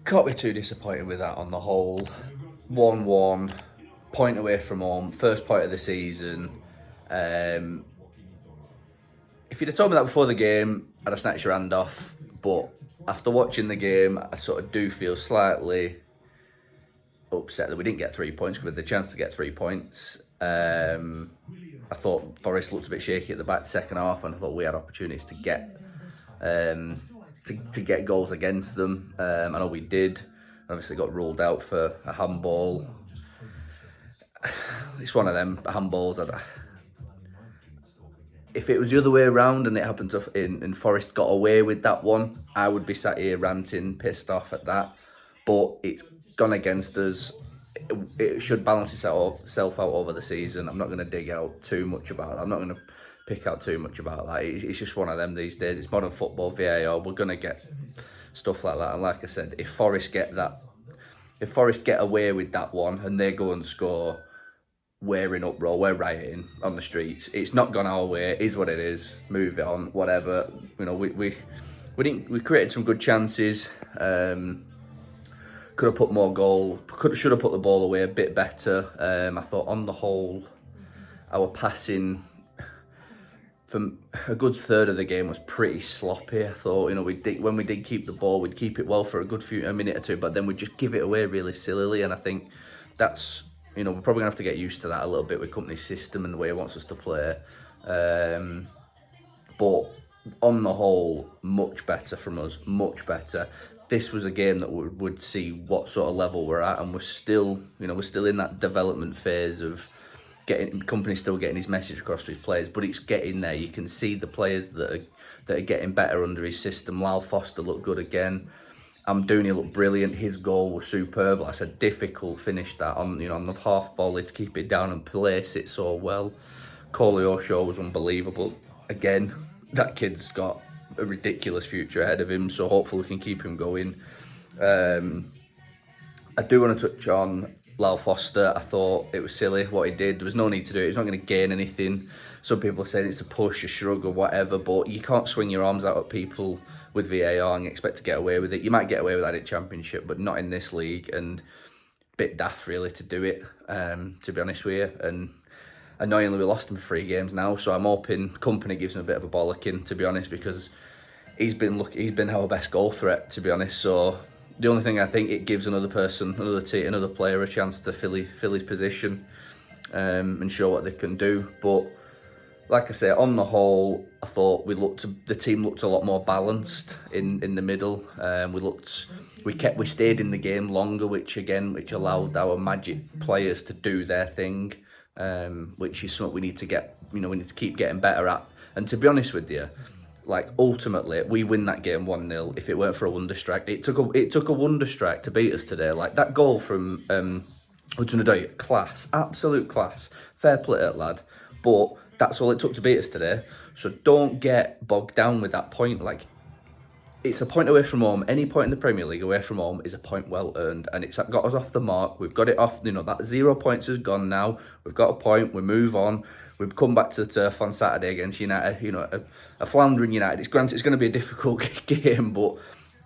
Can't be too disappointed with that on the whole. 1-1, point away from home, first point of the season. If you'd have told me that before the game, I'd have snatched your hand off. But after watching the game, I sort of do feel slightly upset that we didn't get 3 points, because we had the chance to get 3 points. I thought Forest looked a bit shaky at the back second half, and I thought we had opportunities to get to get goals against them. I know we did. Obviously got ruled out for a handball. It's one of them handballs. If it was the other way around and it happened to in Forest got away with that one, I would be sat here ranting, pissed off at that. But it's gone against us. It should balance itself out over the season. I'm not going to dig out too much about it. I'm not going to pick out too much about that. It's just one of them these days. It's modern football, VAR. We're going to get stuff like that. And like I said, if Forest get away with that one and they go and score, we're in uproar, we're rioting on the streets. It's not gone our way. It is what it is. Move it on, whatever. You know, we created some good chances. Could have put more goal. Should have put the ball away a bit better. I thought on the whole, our passing from a good third of the game was pretty sloppy. I thought, you know, when we did keep the ball, we'd keep it well for a minute or two, but then we'd just give it away really sillily. And I think that's, you know, we're probably gonna have to get used to that a little bit with Company's system and the way he wants us to play. But on the whole, much better from us, much better. This was a game that would see what sort of level we're at, and we're still in that development phase of Company still getting his message across to his players, but it's getting there. You can see the players that are getting better under his system. Lyle Foster looked good again. Amdouni looked brilliant. His goal was superb. Like I said, difficult finish that on the half volley to keep it down and place it so well. Koleosho was unbelievable. Again, that kid's got a ridiculous future ahead of him, so hopefully we can keep him going. I do want to touch on Lyle Foster. I thought it was silly what he did. There was no need to do it. He's not going to gain anything. Some people are saying it's a push, a shrug, or whatever, but you can't swing your arms out at people with VAR and expect to get away with it. You might get away with that in Championship, but not in this league, and a bit daft really to do it, to be honest with you. And annoyingly, we lost him 3 games now, so I'm hoping Company gives him a bit of a bollocking, to be honest, because he's been our best goal threat, to be honest. So the only thing I think, it gives another player a chance to fill his position and show what they can do. But like I say, on the whole, I thought the team looked a lot more balanced in the middle. We stayed in the game longer, which allowed our magic players to do their thing, which is something we need to get. We need to keep getting better at. And to be honest with you, like, ultimately, we win that game 1-0 if it weren't for a wonder strike. It took a wonder strike to beat us today. Like, that goal from Hudson-Odoi, class, absolute class. Fair play to that lad. But that's all it took to beat us today. So don't get bogged down with that point. Like, it's a point away from home. Any point in the Premier League away from home is a point well earned, and it's got us off the mark. We've got it off. That 0 points is gone now. We've got a point. We move on. We've come back to the turf on Saturday against United. A floundering United. It's granted it's going to be a difficult game, but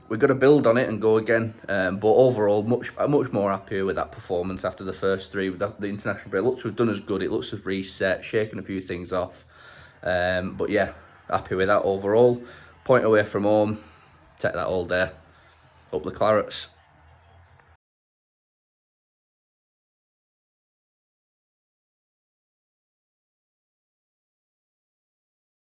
we've got to build on it and go again. But overall, much more happier with that performance after the first 3 with the international break. It looks to have done us good. It looks to have reset, shaken a few things off. But yeah, happy with that overall. Point away from home. Take that all day. Up the Clarets.